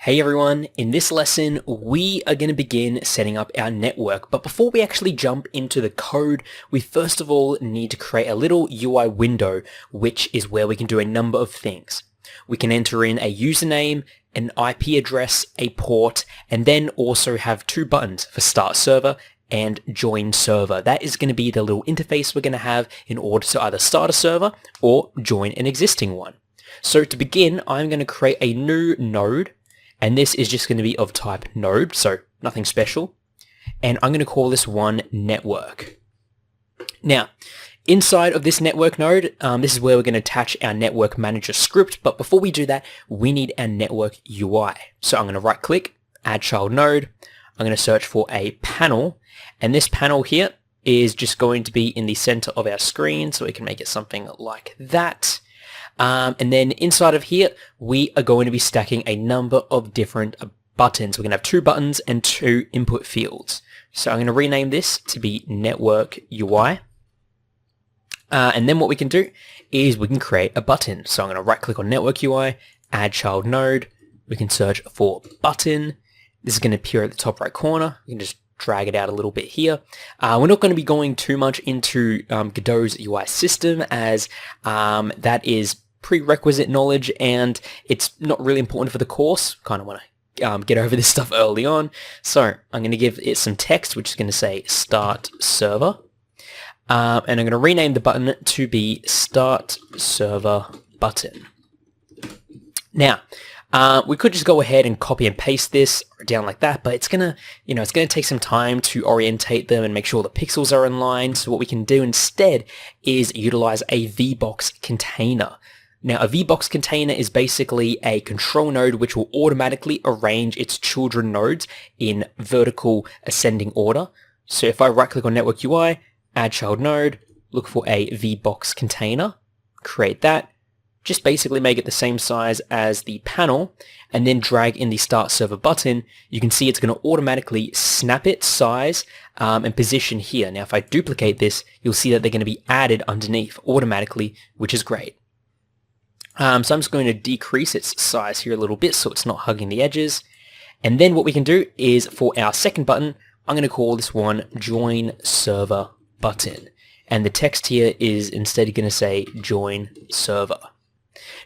Hey everyone, in this lesson we are going to begin setting up our network, but before we actually jump into the code, we first of all need to create a little UI window, which is where we can do a number of things. We can enter in a username, an IP address, a port, and then also have two buttons for start server and join server. That is going to be the little interface we're going to have in order to either start a server or join an existing one. So to begin, I'm going to create a new node. And this is just going to be of type node, so nothing special. And I'm going to call this one network. Now, inside of this network node, this is where we're going to attach our network manager script. But before we do that, we need our network UI. So I'm going to right click, add child node. I'm going to search for a panel. And this panel here is just going to be in the center of our screen. So we can make it something like that. And then inside of here, we are going to be stacking a number of different buttons. We're going to have two buttons and two input fields. So I'm going to rename this to be Network UI. And then what we can do is we can create a button. So I'm going to right click on Network UI, add child node. We can search for button. This is going to appear at the top right corner. We can just drag it out a little bit here. We're not going to be going too much into Godot's UI system as that is prerequisite knowledge and it's not really important for the course. Kind of want to get over this stuff early on. So I'm going to give it some text, which is going to say start server. And I'm going to rename the button to be start server button. Now, we could just go ahead and copy and paste this down like that, but it's gonna take some time to orientate them and make sure the pixels are in line. So what we can do instead is utilize a VBox container. Now, a VBox container is basically a control node which will automatically arrange its children nodes in vertical ascending order. So if I right click on Network UI, add child node, look for a VBox container, create that. Just basically make it the same size as the panel and then drag in the start server button. You can see it's going to automatically snap its size and position here. Now if I duplicate this, you'll see that they're going to be added underneath automatically, which is great. So I'm just going to decrease its size here a little bit so it's not hugging the edges. And then what we can do is for our second button, I'm going to call this one join server button. And the text here is instead going to say join server.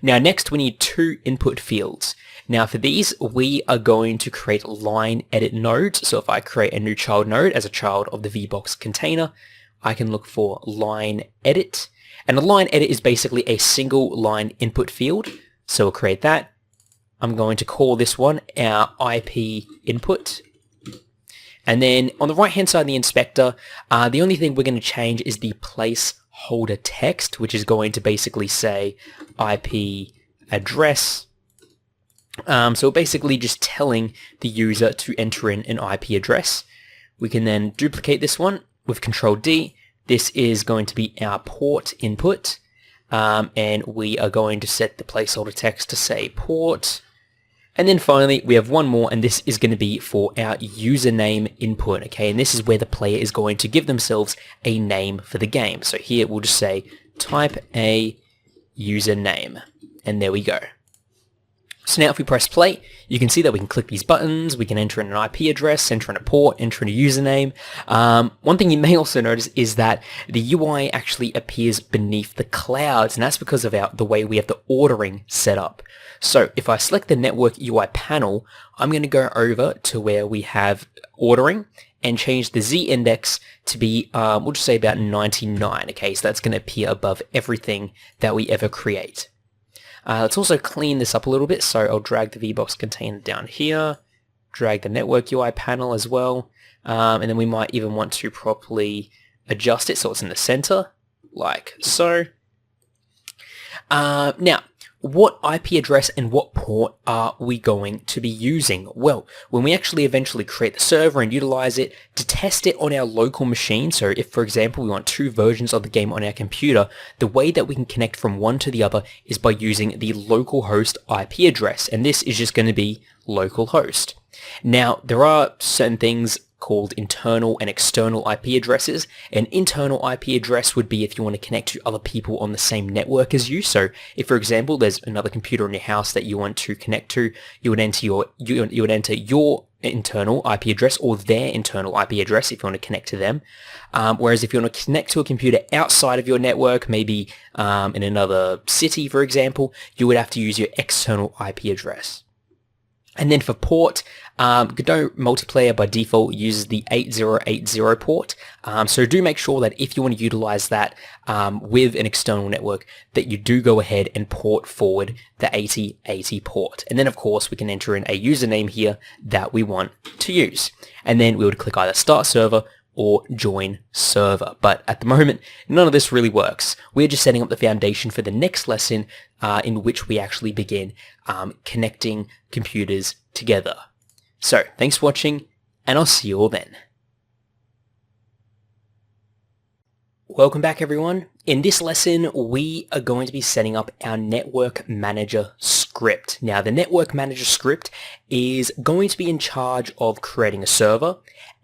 Now next we need two input fields. Now for these we are going to create line edit nodes. So if I create a new child node as a child of the VBox container, I can look for line edit. And a line edit is basically a single line input field. So we'll create that. I'm going to call this one our IP input. And then on the right hand side of the inspector, the only thing we're going to change is the placeholder text, which is going to basically say IP address. So we're basically just telling the user to enter in an IP address. We can then duplicate this one with Control D. This is going to be our port input. And we are going to set the placeholder text to say port. And then finally, we have one more, and this is going to be for our username input, okay? And this is where the player is going to give themselves a name for the game. So here we'll just say type a username, and there we go. So now if we press play, you can see that we can click these buttons, we can enter in an IP address, enter in a port, enter in a username. One thing you may also notice is that the UI actually appears beneath the clouds, and that's because of the way we have the ordering set up. So if I select the Network UI panel, I'm going to go over to where we have ordering and change the Z index to be, we'll just say about 99, okay? So that's going to appear above everything that we ever create. Let's also clean this up a little bit, so I'll drag the VBox container down here, drag the Network UI panel as well, and then we might even want to properly adjust it so it's in the center, like so. Now, what IP address and what port are we going to be using? Well, when we actually eventually create the server and utilize it to test it on our local machine, so if for example we want two versions of the game on our computer, the way that we can connect from one to the other is by using the localhost IP address, and this is just going to be localhost. Now, there are certain things called internal and external IP addresses. An internal IP address would be if you want to connect to other people on the same network as you. So if, for example, there's another computer in your house that you want to connect to, you would enter your internal IP address or their internal IP address if you want to connect to them. Whereas if you want to connect to a computer outside of your network, maybe in another city, for example, you would have to use your external IP address. And then for port, Godot multiplayer by default uses the 8080 port. So do make sure that if you want to utilize that with an external network, that you do go ahead and port forward the 8080 port. And then of course we can enter in a username here that we want to use. And then we would click either start server or join server. But at the moment, none of this really works. We're just setting up the foundation for the next lesson in which we actually begin connecting computers together. So thanks for watching, and I'll see you all then. Welcome back, everyone. In this lesson, we are going to be setting up our network manager script. Now, the network manager script is going to be in charge of creating a server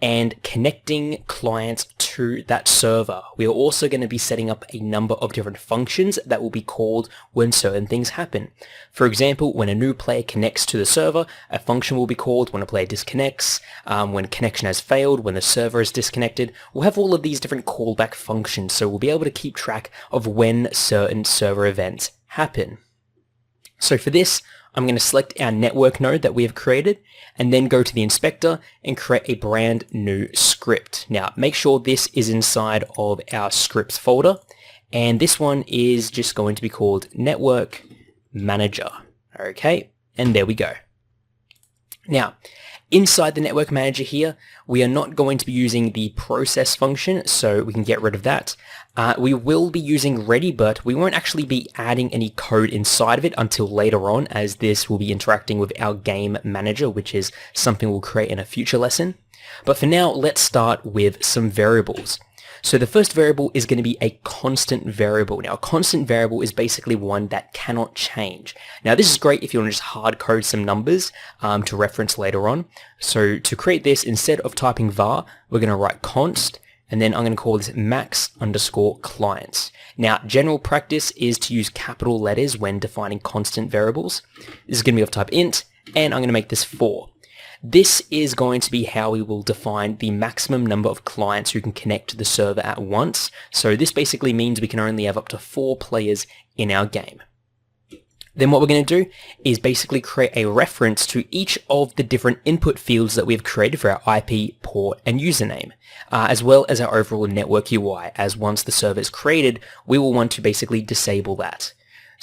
and connecting clients to that server. We are also going to be setting up a number of different functions that will be called when certain things happen. For example, when a new player connects to the server, a function will be called. When a player disconnects, when connection has failed, when the server is disconnected. We'll have all of these different callback functions, so we'll be able to keep track of when certain server events happen. So for this, I'm going to select our network node that we have created and then go to the inspector and create a brand new script. Now, make sure this is inside of our scripts folder, and this one is just going to be called network manager. Okay, and there we go. Now, inside the network manager here, we are not going to be using the process function, so we can get rid of that. We will be using ready, but we won't actually be adding any code inside of it until later on, as this will be interacting with our game manager, which is something we'll create in a future lesson. But for now, let's start with some variables. So the first variable is going to be a constant variable. Now, a constant variable is basically one that cannot change. Now, this is great if you want to just hard code some numbers to reference later on. So to create this, instead of typing var, we're going to write const, and then I'm going to call this max_clients. Now, general practice is to use capital letters when defining constant variables. This is going to be of type int, and I'm going to make this 4. This is going to be how we will define the maximum number of clients who can connect to the server at once. So this basically means we can only have up to 4 players in our game. Then what we're going to do is basically create a reference to each of the different input fields that we've created for our IP, port, and username, as well as our overall network UI, as once the server is created, we will want to basically disable that.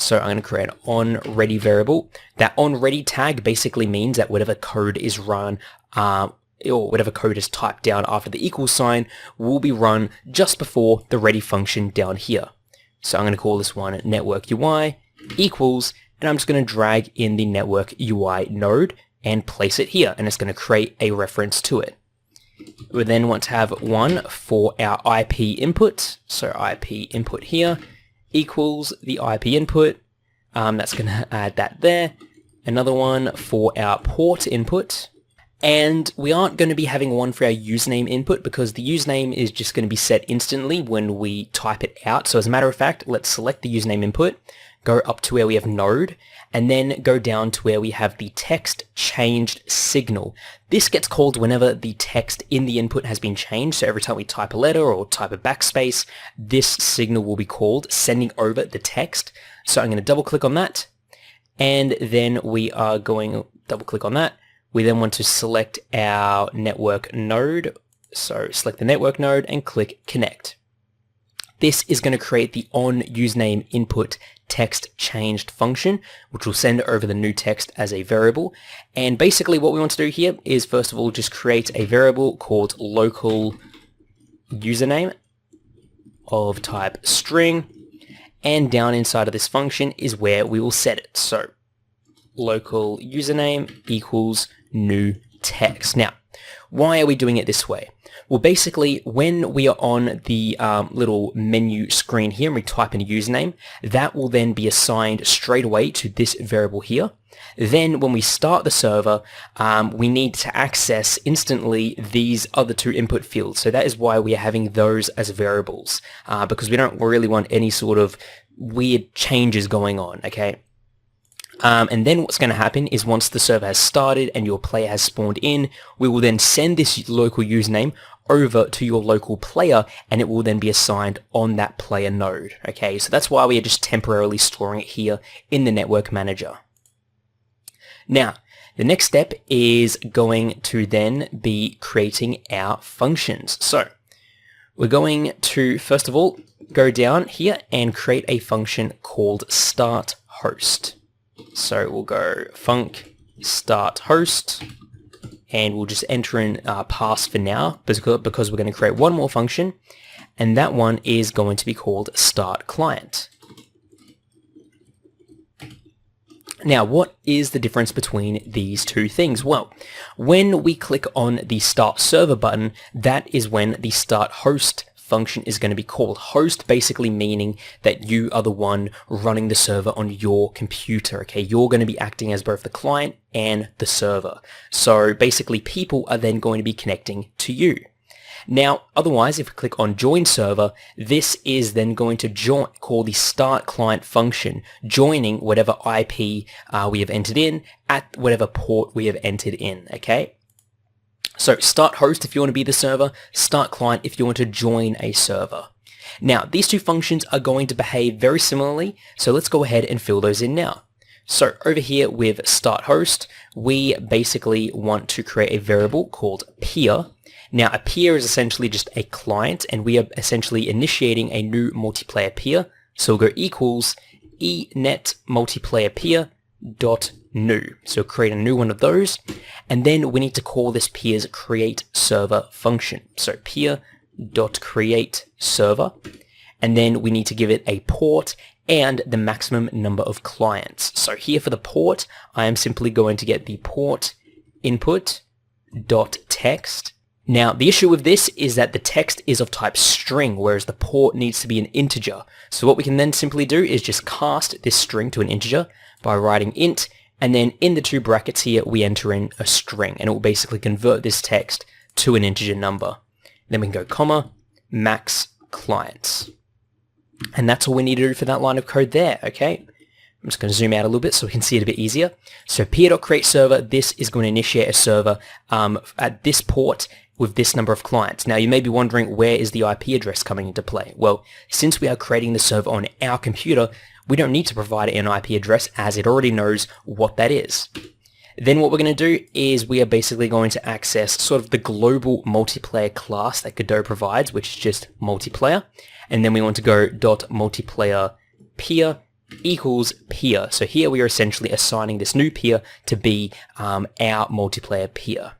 So I'm going to create an onReady variable. That onReady tag basically means that whatever code is run, or whatever code is typed down after the equal sign will be run just before the ready function down here. So I'm going to call this one network UI equals, and I'm just going to drag in the network UI node and place it here, and it's going to create a reference to it. We then want to have one for our IP input. So IP input here equals the IP input. That's going to add that there. Another one for our port input. And we aren't going to be having one for our username input because the username is just going to be set instantly when we type it out. So as a matter of fact, let's select the username input, go up to where we have node, and then go down to where we have the text changed signal. This gets called whenever the text in the input has been changed. So every time we type a letter or type a backspace, this signal will be called, sending over the text. So I'm going to double click on that, and then we are going double click on that. We then want to select our network node. So select the network node and click connect. This is going to create the onUsername input text changed function, which will send over the new text as a variable. And basically what we want to do here is first of all just create a variable called local username of type string, and down inside of this function is where we will set it. So local username equals new text. Now, why are we doing it this way? Well, basically, when we are on the little menu screen here and we type in a username, that will then be assigned straight away to this variable here. Then when we start the server, we need to access instantly these other two input fields. So that is why we are having those as variables, because we don't really want any sort of weird changes going on, okay? And then what's going to happen is once the server has started and your player has spawned in, we will then send this local username over to your local player, and it will then be assigned on that player node. Okay, so that's why we are just temporarily storing it here in the network manager. Now, the next step is going to then be creating our functions. So we're going to, first of all, go down here and create a function called start host. So we'll go func start host, and we'll just enter in pass for now because we're going to create one more function, and that one is going to be called start client. Now, what is the difference between these two things? Well, when we click on the start server button, that is when the start host function is going to be called. Host basically meaning that you are the one running the server on your computer, okay? You're going to be acting as both the client and the server. So basically people are then going to be connecting to you. Now, otherwise, if we click on join server, this is then going to call the start client function, joining whatever IP we have entered in at whatever port we have entered in, okay? So start host if you want to be the server, start client if you want to join a server. Now, these two functions are going to behave very similarly, so let's go ahead and fill those in now. So over here with start host, we basically want to create a variable called peer. Now, a peer is essentially just a client, and we are essentially initiating a new multiplayer peer. So we'll go equals enet multiplayer peer dot new. So create a new one of those, and then we need to call this peer's create server function. So peer dot create server, and then we need to give it a port and the maximum number of clients. So here for the port, I am simply going to get the port input dot text. Now, the issue with this is that the text is of type string, whereas the port needs to be an integer. So what we can then simply do is just cast this string to an integer by writing int, and then in the two brackets here, we enter in a string, and it will basically convert this text to an integer number. Then we can go comma, max clients. And that's all we need to do for that line of code there, okay? I'm just going to zoom out a little bit so we can see it a bit easier. So peer.createServer, this is going to initiate a server at this port with this number of clients. Now, you may be wondering, where is the IP address coming into play? Well, since we are creating the server on our computer, we don't need to provide an IP address as it already knows what that is. Then what we're going to do is we are basically going to access sort of the global multiplayer class that Godot provides, which is just multiplayer. And then we want to go .multiplayer peer equals peer. So here we are essentially assigning this new peer to be our multiplayer peer.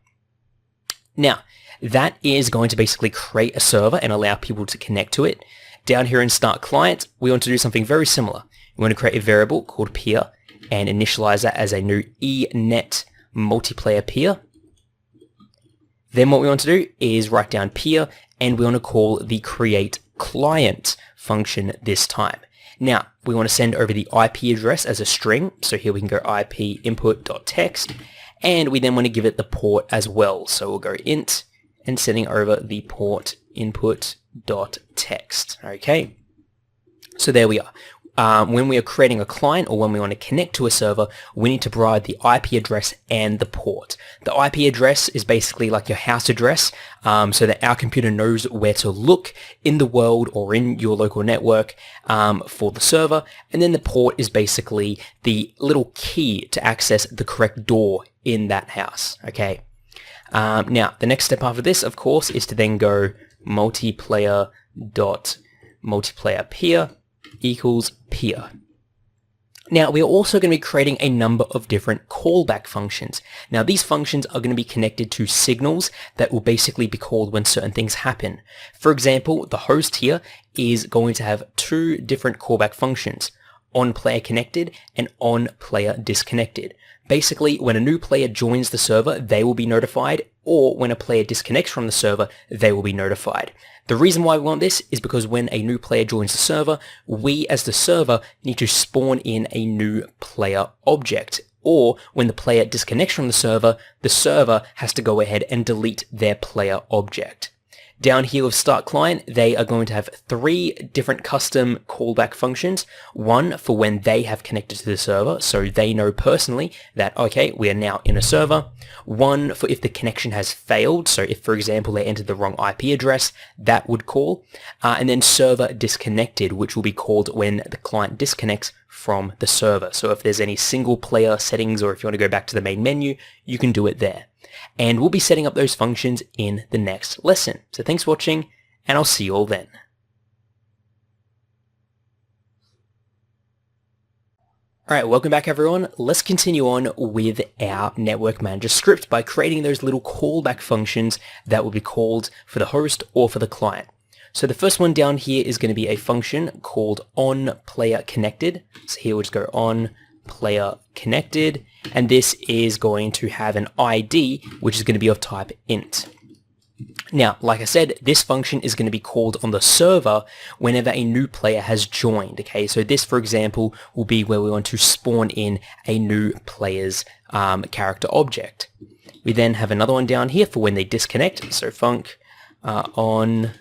Now, that is going to basically create a server and allow people to connect to it. Down here in start client, we want to do something very similar. We want to create a variable called peer and initialize that as a new enet multiplayer peer. Then what we want to do is write down peer, and we want to call the create client function this time. Now, we want to send over the IP address as a string. So here we can go IP input.text, and we then want to give it the port as well. So we'll go int and sending over the port input.text. Okay. So there we are. When we are creating a client or when we want to connect to a server, we need to provide the IP address and the port. The IP address is basically like your house address, so that our computer knows where to look in the world or in your local network for the server. And then the port is basically the little key to access the correct door in that house. Okay. Now, the next step after this, of course, is to then go multiplayer.multiplayer peer equals peer. Now, we are also going to be creating a number of different callback functions. Now, these functions are going to be connected to signals that will basically be called when certain things happen. For example, the host here is going to have two different callback functions, on player connected and on player disconnected. Basically, when a new player joins the server, they will be notified, or when a player disconnects from the server, they will be notified. The reason why we want this is because when a new player joins the server, we as the server need to spawn in a new player object. Or when the player disconnects from the server has to go ahead and delete their player object. Down here with Start Client, they are going to have 3 different custom callback functions. One for when they have connected to the server, so they know personally that, okay, we are now in a server. One for if the connection has failed, so if, for example, they entered the wrong IP address, that would call. And then server disconnected, which will be called when the client disconnects from the server. So if there's any single player settings, or if you want to go back to the main menu, you can do it there. And we'll be setting up those functions in the next lesson. So thanks for watching, and I'll see you all then. Alright, welcome back everyone. Let's continue on with our Network Manager script by creating those little callback functions that will be called for the host or for the client. So the first one down here is going to be a function called onPlayerConnected. So here we'll just go onPlayerConnected, and this is going to have an ID, which is going to be of type int. Now, like I said, this function is going to be called on the server whenever a new player has joined. Okay, so this, for example, will be where we want to spawn in a new player's character object. We then have another one down here for when they disconnect. So func on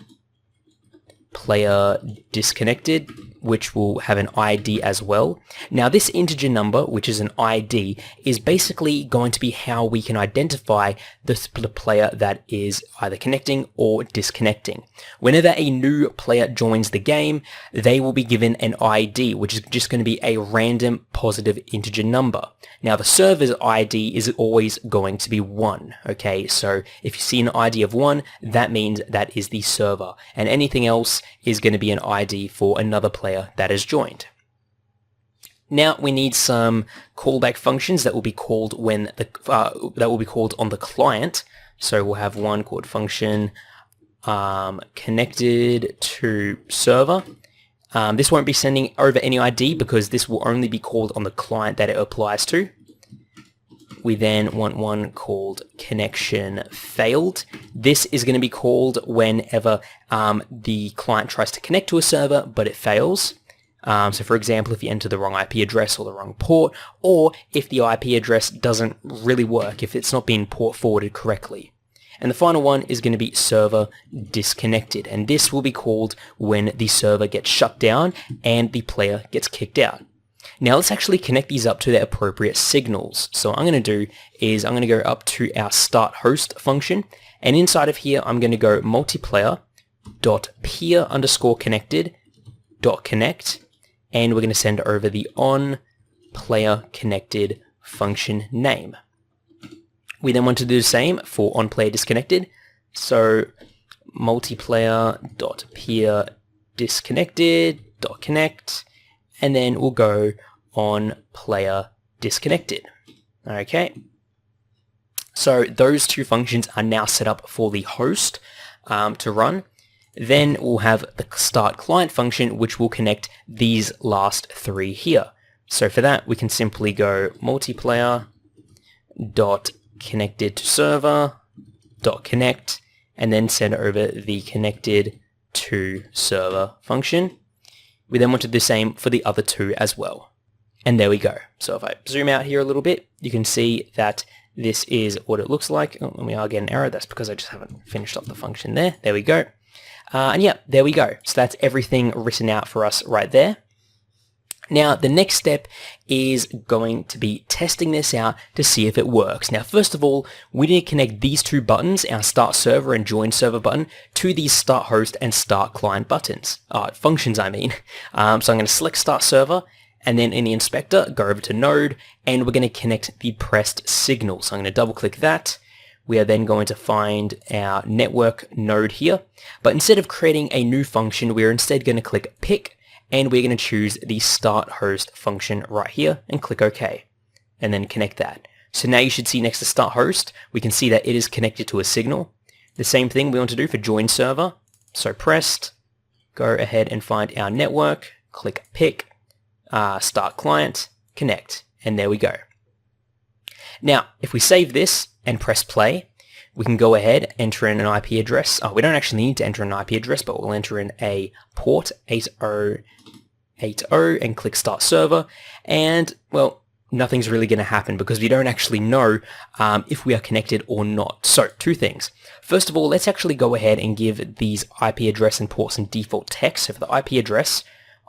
player disconnected, which will have an ID as well. Now this integer number, which is an ID, is basically going to be how we can identify the player that is either connecting or disconnecting. Whenever a new player joins the game, they will be given an ID, which is just going to be a random positive integer number. Now the server's ID is always going to be 1, okay? So if you see an ID of 1, that means that is the server, and anything else is going to be an ID for another player that has joined. Now we need some callback functions that will be called when the that will be called on the client. So we'll have one called function connected to server. This won't be sending over any ID because this will only be called on the client that it applies to. We then want one called connection failed. This is going to be called whenever the client tries to connect to a server but it fails. So for example, if you enter the wrong IP address or the wrong port, or if the IP address doesn't really work, if it's not being port forwarded correctly. And the final one is going to be server disconnected, and this will be called when the server gets shut down and the player gets kicked out. Now let's actually connect these up to their appropriate signals. So what I'm going to do is I'm going to go up to our start host function, and inside of here I'm going to go multiplayer.peer_connected.connect, and we're going to send over the onPlayerConnected function name. We then want to do the same for onPlayerDisconnected. So multiplayer.peer_disconnected.connect, and then we'll go onPlayerDisconnected. Okay. So those two functions are now set up for the host to run. Then we'll have the start client function, which will connect these last three here. So for that, we can simply go multiplayer.connected to server.connect, and then send over the connected to server function. We then want to do the same for the other two as well. And there we go. So if I zoom out here a little bit, you can see that this is what it looks like. Oh, and we are getting an error. That's because I just haven't finished off the function there. There we go. And yeah, there we go. So that's everything written out for us right there. Now, the next step is going to be testing this out to see if it works. Now, first of all, we need to connect these two buttons, our start server and join server button, to these start host and start client buttons, functions I mean. So I'm going to select start server, and then in the inspector, go over to node, and we're going to connect the pressed signal. So I'm going to double click that. We are then going to find our network node here, but instead of creating a new function, we're instead going to click pick, and we're going to choose the start host function right here and click OK, and then connect that. So now you should see next to start host, we can see that it is connected to a signal. The same thing we want to do for join server. So pressed, go ahead and find our network, click pick, start client, connect, and there we go. Now, if we save this and press play, we can go ahead, enter in an IP address. We don't actually need to enter an IP address, but we'll enter in a port 8080 and click Start Server. And, well, nothing's really going to happen because we don't actually know if we are connected or not. So, two things. First of all, let's actually go ahead and give these IP address and port some default text. So for the IP address,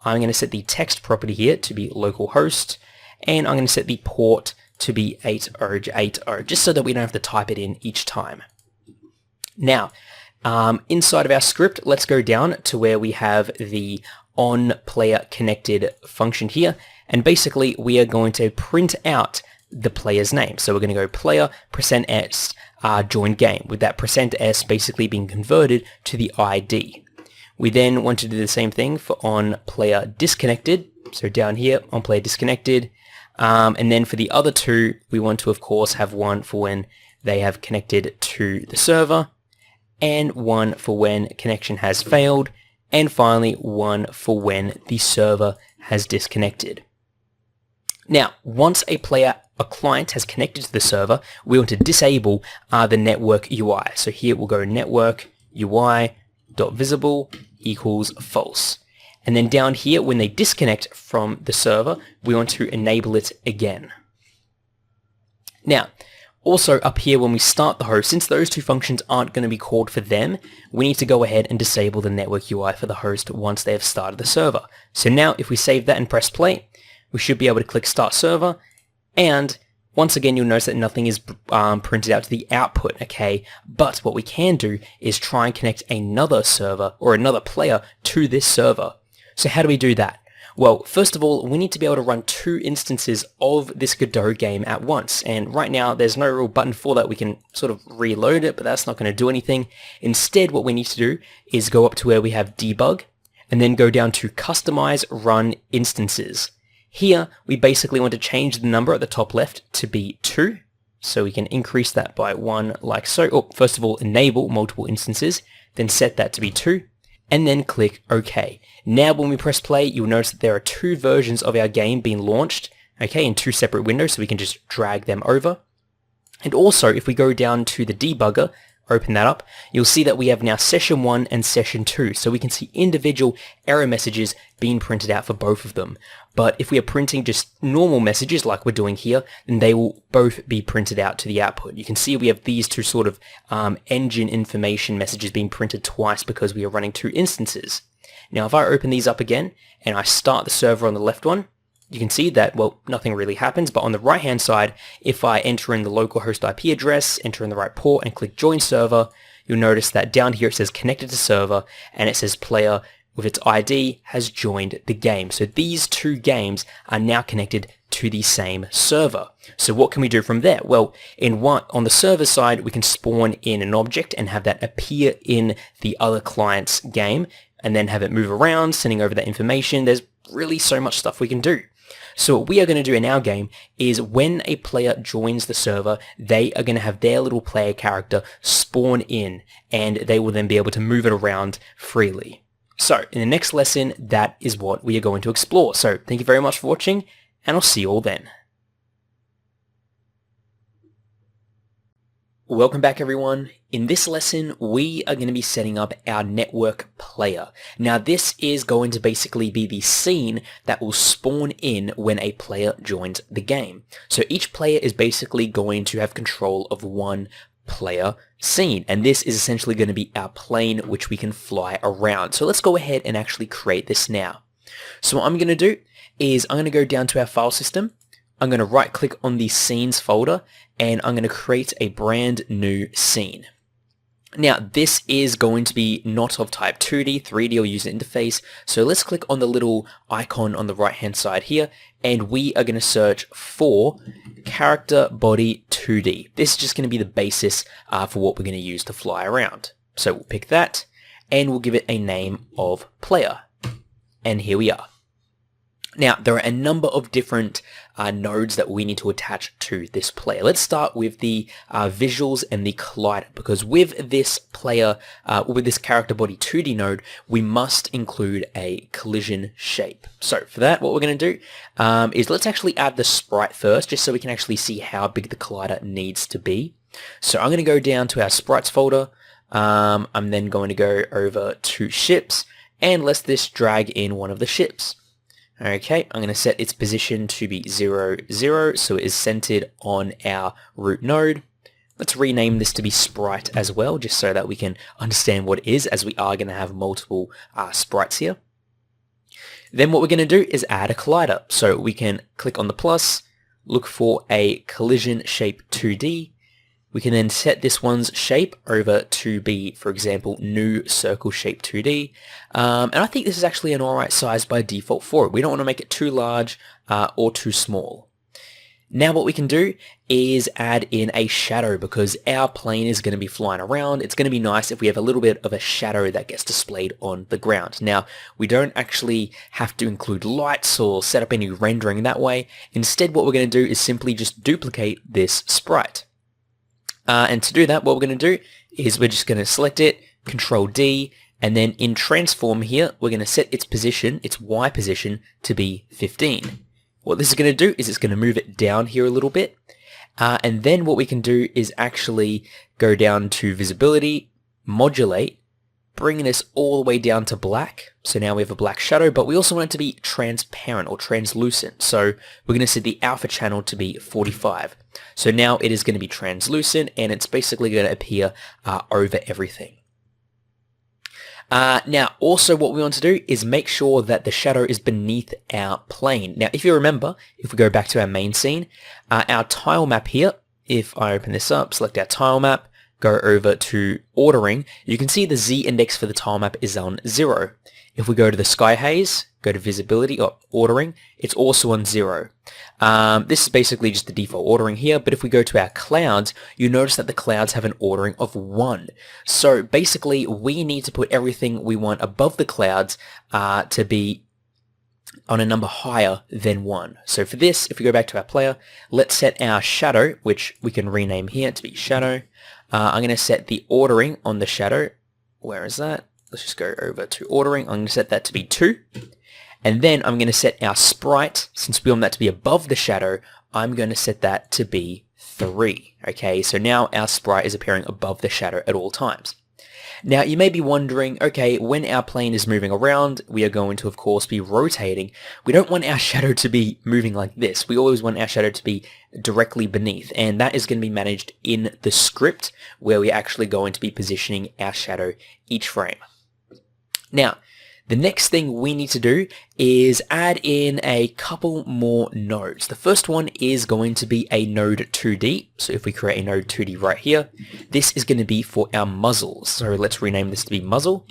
I'm going to set the text property here to be localhost, and I'm going to set the port to be 8080, just so that we don't have to type it in each time. Now, inside of our script, let's go down to where we have the onPlayerConnected function here, and basically we are going to print out the player's name. So we're going to go player %s join game, with that %s basically being converted to the ID. We then want to do the same thing for onPlayerDisconnected. So down here, onPlayerDisconnected. And then for the other two, we want to, of course, have one for when they have connected to the server, and one for when connection has failed, and finally one for when the server has disconnected. Now, once a client has connected to the server, we want to disable the network UI. So here we'll go network UI.visible equals false. And then down here, when they disconnect from the server, we want to enable it again. Now, also up here when we start the host, since those two functions aren't going to be called for them, we need to go ahead and disable the network UI for the host once they have started the server. So now if we save that and press play, we should be able to click Start Server, and once again you'll notice that nothing is printed out to the output, okay? But what we can do is try and connect another server or another player to this server. So how do we do that? Well, first of all, we need to be able to run two instances of this Godot game at once, and right now there's no real button for that. We can sort of reload it, but that's not going to do anything. Instead, what we need to do is go up to where we have debug, and then go down to customize run instances. Here, we basically want to change the number at the top left to be 2, so we can increase that by 1 like so. Oh, first of all, enable multiple instances, then set that to be 2, and then click OK. Now when we press play, you'll notice that there are two versions of our game being launched, okay, in two separate windows, so we can just drag them over. And also, if we go down to the debugger, open that up, you'll see that we have now session 1 and session 2, so we can see individual error messages being printed out for both of them. But if we are printing just normal messages like we're doing here, then they will both be printed out to the output. You can see we have these two sort of engine information messages being printed twice because we are running two instances. Now if I open these up again and I start the server on the left one, you can see that, well, nothing really happens, but on the right hand side, if I enter in the localhost IP address, enter in the right port, and click join server, you'll notice that down here it says connected to server, and it says player with its ID has joined the game. So these two games are now connected to the same server. So what can we do from there? Well, on the server side, we can spawn in an object and have that appear in the other client's game, and then have it move around, sending over that information. There's really so much stuff we can do. So what we are going to do in our game is when a player joins the server, they are going to have their little player character spawn in, and they will then be able to move it around freely. So in the next lesson, that is what we are going to explore. So thank you very much for watching, and I'll see you all then. Welcome back everyone. In this lesson, we are going to be setting up our network player. Now this is going to basically be the scene that will spawn in when a player joins the game. So each player is basically going to have control of one player scene, and this is essentially going to be our plane which we can fly around. So let's go ahead and actually create this now. So what I'm going to do is I'm going to go down to our file system. I'm going to right click on the scenes folder, and I'm going to create a brand new scene. Now this is going to be not of type 2D, 3D or user interface, so let's click on the little icon on the right hand side here, and we are going to search for character body 2D. This is just going to be the basis for what we're going to use to fly around. So we'll pick that, and we'll give it a name of player, and here we are. Now, there are a number of different nodes that we need to attach to this player. Let's start with the visuals and the collider, because with this player, with this character body 2D node, we must include a collision shape. So for that, what we're going to do is let's actually add the sprite first, just so we can actually see how big the collider needs to be. So I'm going to go down to our sprites folder. I'm then going to go over to ships, and let's this drag in one of the ships. Okay, I'm going to set its position to be 0, 0, so it is centered on our root node. Let's rename this to be sprite as well, just so that we can understand what it is, as we are going to have multiple sprites here. Then what we're going to do is add a collider. So we can click on the plus, look for a collision shape 2D. We can then set this one's shape over to be, for example, new circle shape 2D. And I think this is actually an alright size by default for it. We don't want to make it too large or too small. Now what we can do is add in a shadow, because our plane is going to be flying around. It's going to be nice if we have a little bit of a shadow that gets displayed on the ground. Now, we don't actually have to include lights or set up any rendering that way. Instead, what we're going to do is simply just duplicate this sprite. And to do that, what we're going to do is we're just going to select it, Control D, and then in transform here, we're going to set its position, its Y position, to be 15. What this is going to do is it's going to move it down here a little bit. And then what we can do is actually go down to visibility, modulate, bringing this all the way down to black. So now we have a black shadow, but we also want it to be transparent or translucent. So we're going to set the alpha channel to be 45. So now it is going to be translucent, and it's basically going to appear over everything. Now, also what we want to do is make sure that the shadow is beneath our plane. Now, if you remember, if we go back to our main scene, our tile map here, if I open this up, select our tile map, go over to ordering, you can see the Z index for the tile map is on 0. If we go to the sky haze, go to visibility or ordering, it's also on 0. This is basically just the default ordering here, but if we go to our clouds, you notice that the clouds have an ordering of 1. So basically, we need to put everything we want above the clouds to be on a number higher than 1. So for this, if we go back to our player, let's set our shadow, which we can rename here to be shadow. I'm going to set the ordering on the shadow. Where is that? Let's just go over to ordering. I'm going to set that to be 2. And then I'm going to set our sprite, since we want that to be above the shadow, I'm going to set that to be 3. Okay, so now our sprite is appearing above the shadow at all times. Now, you may be wondering, okay, when our plane is moving around, we are going to, of course, be rotating. We don't want our shadow to be moving like this. We always want our shadow to be directly beneath, and that is going to be managed in the script, where we're actually going to be positioning our shadow each frame. Now, the next thing we need to do is add in a couple more nodes. The first one is going to be a node 2D. So if we create a node 2D right here, this is going to be for our muzzle. So let's rename this to be muzzle.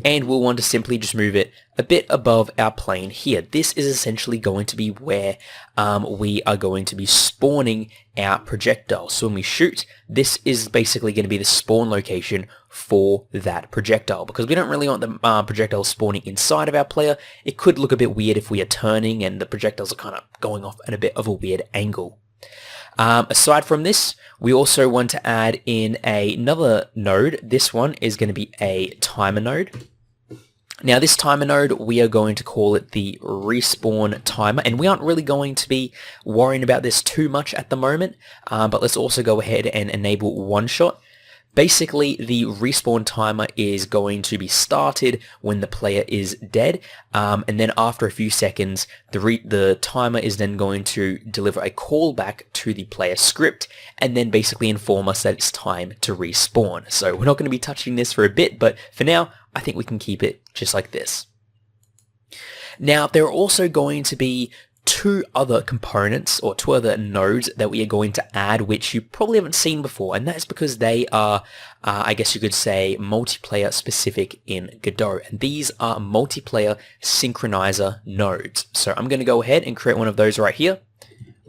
And we'll want to simply just move it a bit above our plane here. This is essentially going to be where we are going to be spawning our projectile. So when we shoot, this is basically going to be the spawn location for that projectile, because we don't really want the projectile spawning inside of our player. It could look a bit weird if we are turning and the projectiles are kind of going off at a bit of a weird angle. Aside from this, we also want to add in another node. This one is going to be a timer node. Now this timer node, we are going to call it the respawn timer, and we aren't really going to be worrying about this too much at the moment, but let's also go ahead and enable one shot. Basically, the respawn timer is going to be started when the player is dead, and then after a few seconds, the timer is then going to deliver a callback to the player script, and then basically inform us that it's time to respawn. So we're not going to be touching this for a bit, but for now, I think we can keep it just like this. Now, there are also going to be two other components or two other nodes that we are going to add, which you probably haven't seen before, and that is because they are, I guess you could say, multiplayer specific in Godot, and these are multiplayer synchronizer nodes. So I'm going to go ahead and create one of those right here,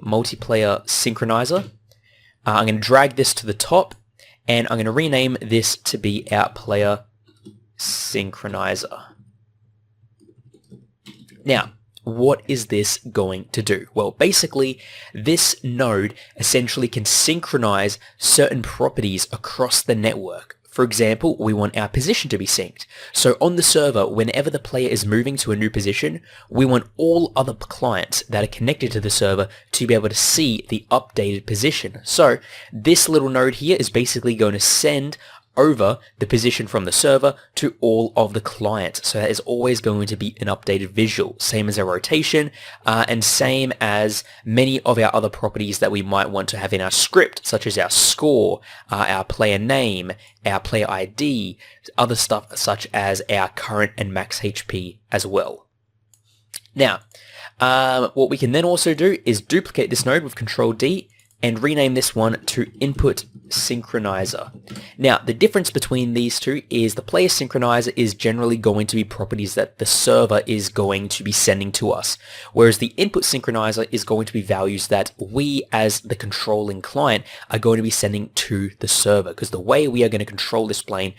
multiplayer synchronizer. I'm going to drag this to the top, and I'm going to rename this to be our player synchronizer. Now, what is this going to do? Well, basically, this node essentially can synchronize certain properties across the network. For example, we want our position to be synced. So on the server, whenever the player is moving to a new position, we want all other clients that are connected to the server to be able to see the updated position. So this little node here is basically going to send over the position from the server to all of the clients. So that is always going to be an updated visual, same as our rotation, and same as many of our other properties that we might want to have in our script, such as our score, our player name, our player ID, other stuff such as our current and max HP as well. Now, what we can then also do is duplicate this node with Control D and rename this one to Input Synchronizer. Now, the difference between these two is the player synchronizer is generally going to be properties that the server is going to be sending to us, whereas the input synchronizer is going to be values that we as the controlling client are going to be sending to the server, because the way we are going to control this plane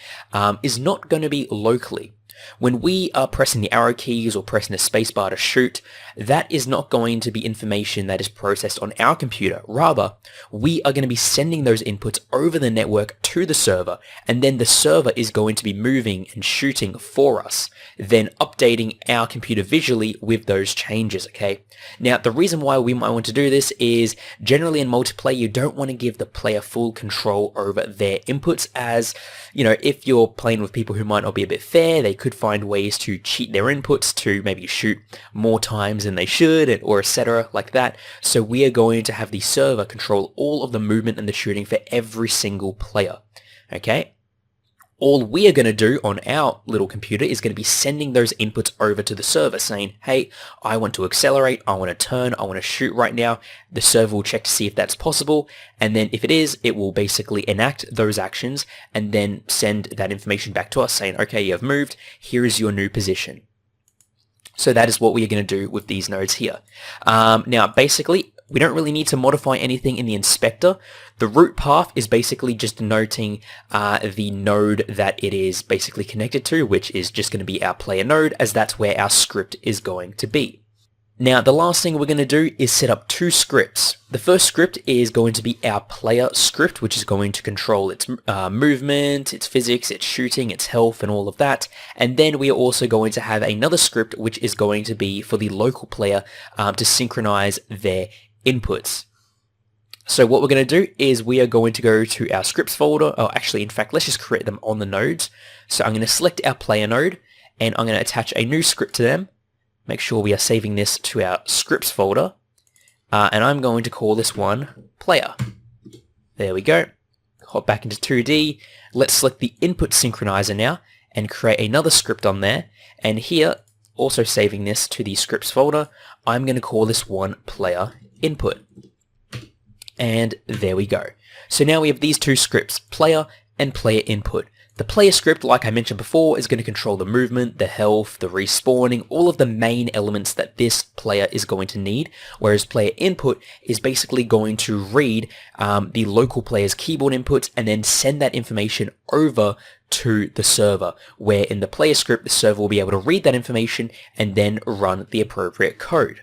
is not going to be locally. When we are pressing the arrow keys or pressing the spacebar to shoot, that is not going to be information that is processed on our computer. Rather, we are going to be sending those inputs over the network to the server, and then the server is going to be moving and shooting for us, then updating our computer visually with those changes, okay? Now, the reason why we might want to do this is generally in multiplayer, you don't want to give the player full control over their inputs, as, you know, if you're playing with people who might not be a bit fair, they could find ways to cheat their inputs to maybe shoot more times than they should, or etc. like that. So we are going to have the server control all of the movement and the shooting for every single player, okay? All we are going to do on our little computer is going to be sending those inputs over to the server saying, hey, I want to accelerate, I want to turn, I want to shoot right now. The server will check to see if that's possible, and then if it is, it will basically enact those actions and then send that information back to us saying, okay, you have moved, here is your new position. So that is what we are going to do with these nodes here. Now, basically, we don't really need to modify anything in the inspector. The root path is basically just denoting the node that it is basically connected to, which is just going to be our player node, as that's where our script is going to be. Now, the last thing we're going to do is set up two scripts. The first script is going to be our player script, which is going to control its movement, its physics, its shooting, its health, and all of that. And then we are also going to have another script, which is going to be for the local player to synchronize their inputs. So what we're going to do is we are going to go to our scripts folder. Oh, actually, in fact, let's just create them on the nodes. So I'm going to select our player node, and I'm going to attach a new script to them. Make sure we are saving this to our scripts folder, and I'm going to call this one player. There we go. Hop back into 2D. Let's select the input synchronizer now and create another script on there. And here, also saving this to the scripts folder, I'm going to call this one player input. And there we go. So now we have these two scripts, player and player input. The player script, like I mentioned before, is going to control the movement, the health, the respawning, all of the main elements that this player is going to need, whereas player input is basically going to read the local player's keyboard inputs and then send that information over to the server, where in the player script, the server will be able to read that information and then run the appropriate code.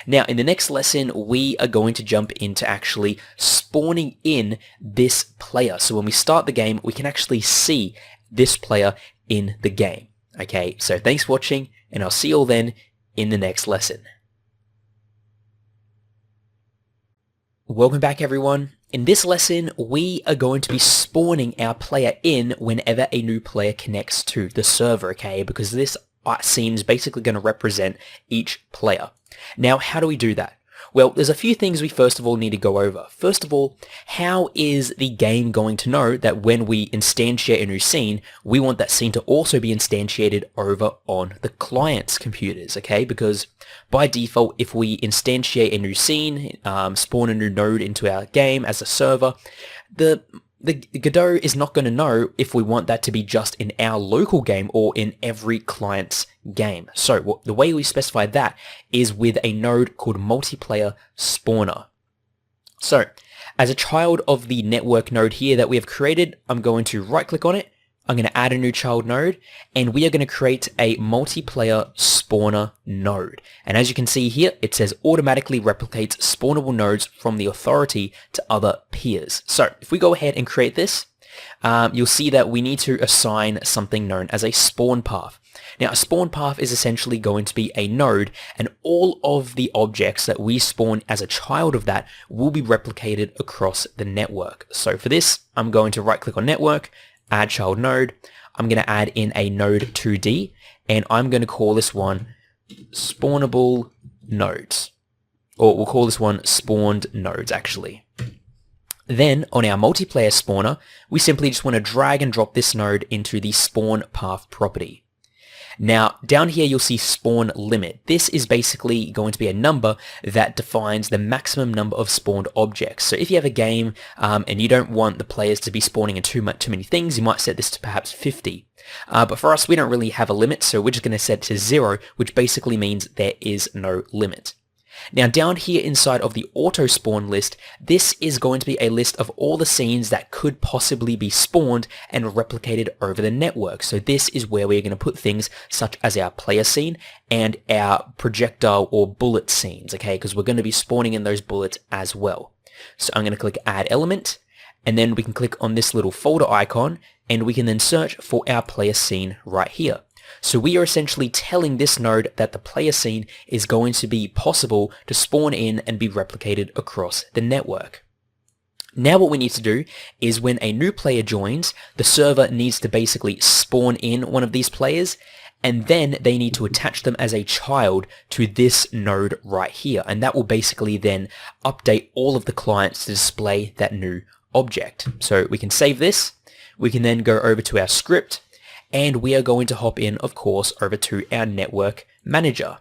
Now, in the next lesson, we are going to jump into actually spawning in this player. So when we start the game, we can actually see this player in the game. Okay, so thanks for watching, and I'll see you all then in the next lesson. Welcome back, everyone. In this lesson, we are going to be spawning our player in whenever a new player connects to the server, okay? Because this scene is basically going to represent each player. Now, how do we do that? Well, there's a few things we first of all need to go over. First of all, how is the game going to know that when we instantiate a new scene, we want that scene to also be instantiated over on the client's computers, okay? Because by default, if we instantiate a new scene, spawn a new node into our game as a server, the Godot is not going to know if we want that to be just in our local game or in every client's game. So the way we specify that is with a node called multiplayer spawner. So as a child of the network node here that we have created, I'm going to right click on it I'm going to add a new child node, and we are going to create a multiplayer spawner node. And as you can see here, it says automatically replicates spawnable nodes from the authority to other peers. So if we go ahead and create this, you'll see that we need to assign something known as a spawn path. Now, a spawn path is essentially going to be a node, and all of the objects that we spawn as a child of that will be replicated across the network. So for this, I'm going to right-click on network, add child node. I'm going to add in a node 2D, and I'm going to call this one spawnable nodes, or we'll call this one spawned nodes actually. Then on our multiplayer spawner, we simply just want to drag and drop this node into the spawn path property. Now, down here, you'll see spawn limit. This is basically going to be a number that defines the maximum number of spawned objects. So if you have a game and you don't want the players to be spawning in too many things, you might set this to perhaps 50. But for us, we don't really have a limit, so we're just going to set it to 0, which basically means there is no limit. Now down here inside of the auto spawn list, this is going to be a list of all the scenes that could possibly be spawned and replicated over the network. So this is where we're going to put things such as our player scene and our projectile or bullet scenes, okay? Because we're going to be spawning in those bullets as well. So I'm going to click add element, and then we can click on this little folder icon, and we can then search for our player scene right here. So we are essentially telling this node that the player scene is going to be possible to spawn in and be replicated across the network. Now what we need to do is when a new player joins, the server needs to basically spawn in one of these players, and then they need to attach them as a child to this node right here. And that will basically then update all of the clients to display that new object. So we can save this. We can then go over to our script, and we are going to hop in, of course, over to our network manager.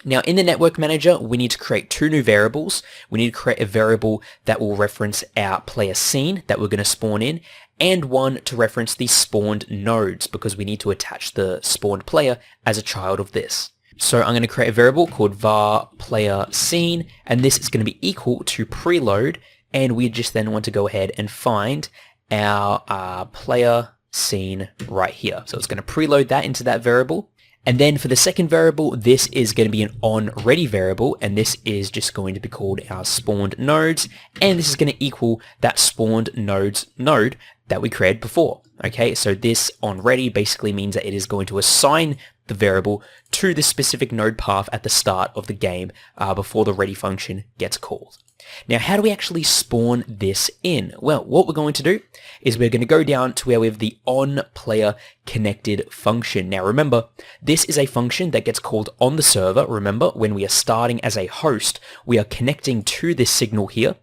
Now in the network manager, we need to create two new variables. We need to create a variable that will reference our player scene that we're going to spawn in, and one to reference the spawned nodes because we need to attach the spawned player as a child of this. So I'm going to create a variable called var player scene, and this is going to be equal to preload, and we just then want to go ahead and find our player scene right here. So it's going to preload that into that variable. And then for the second variable, this is going to be an onReady variable, and this is just going to be called our spawned nodes, and this is going to equal that spawned nodes node that we created before. Okay, so this onReady basically means that it is going to assign the variable to the specific node path at the start of the game before the ready function gets called. Now, how do we actually spawn this in? Well, what we're going to do is we're going to go down to where we have the onPlayerConnected function. Now, remember, this is a function that gets called on the server. Remember, when we are starting as a host, we are connecting to this signal here.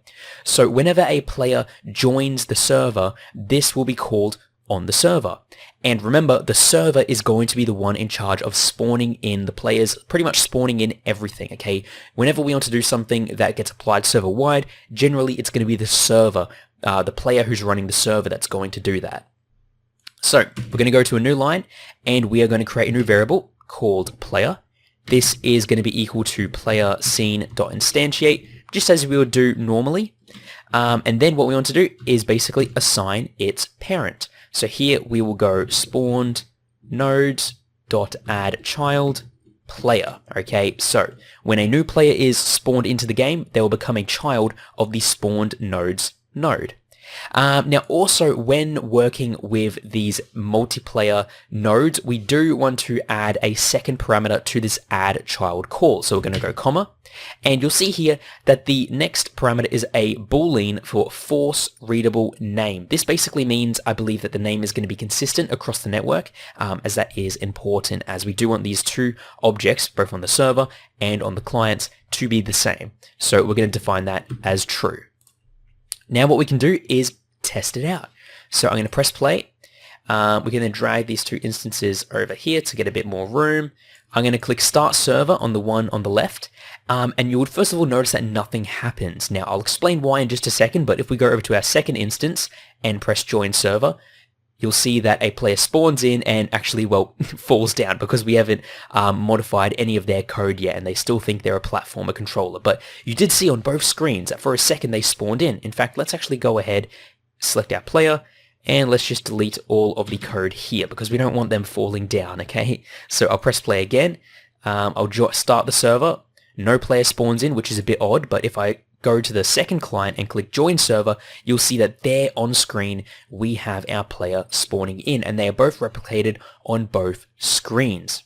So whenever a player joins the server, this will be called on the server. And remember, the server is going to be the one in charge of spawning in the players, pretty much spawning in everything, okay? Whenever we want to do something that gets applied server-wide, generally it's going to be the server, the player who's running the server that's going to do that. So we're going to go to a new line, and we are going to create a new variable called player. This is going to be equal to player scene.instantiate, just as we would do normally. And then what we want to do is basically assign its parent. So here we will go spawned nodes dot add child player. Okay, so when a new player is spawned into the game, they will become a child of the spawned nodes node. Now also when working with these multiplayer nodes, we do want to add a second parameter to this add child call. So we're going to go comma, and you'll see here that the next parameter is a boolean for force readable name. This basically means, I believe, that the name is going to be consistent across the network, as that is important, as we do want these two objects, both on the server and on the clients, to be the same. So we're going to define that as true. Now what we can do is test it out. So I'm going to press play. We can then drag these two instances over here to get a bit more room. I'm going to click start server on the one on the left. And you would first of all notice that nothing happens. Now I'll explain why in just a second, but if we go over to our second instance and press join server, you'll see that a player spawns in and actually, well, falls down because we haven't modified any of their code yet, and they still think they're a platformer controller. But you did see on both screens that for a second they spawned in. In fact, let's actually go ahead, select our player, And let's just delete all of the code here because we don't want them falling down, okay? So I'll press play again. I'll start the server. No player spawns in, which is a bit odd, but if I go to the second client and click join server, you'll see that there on screen we have our player spawning in, and they are both replicated on both screens.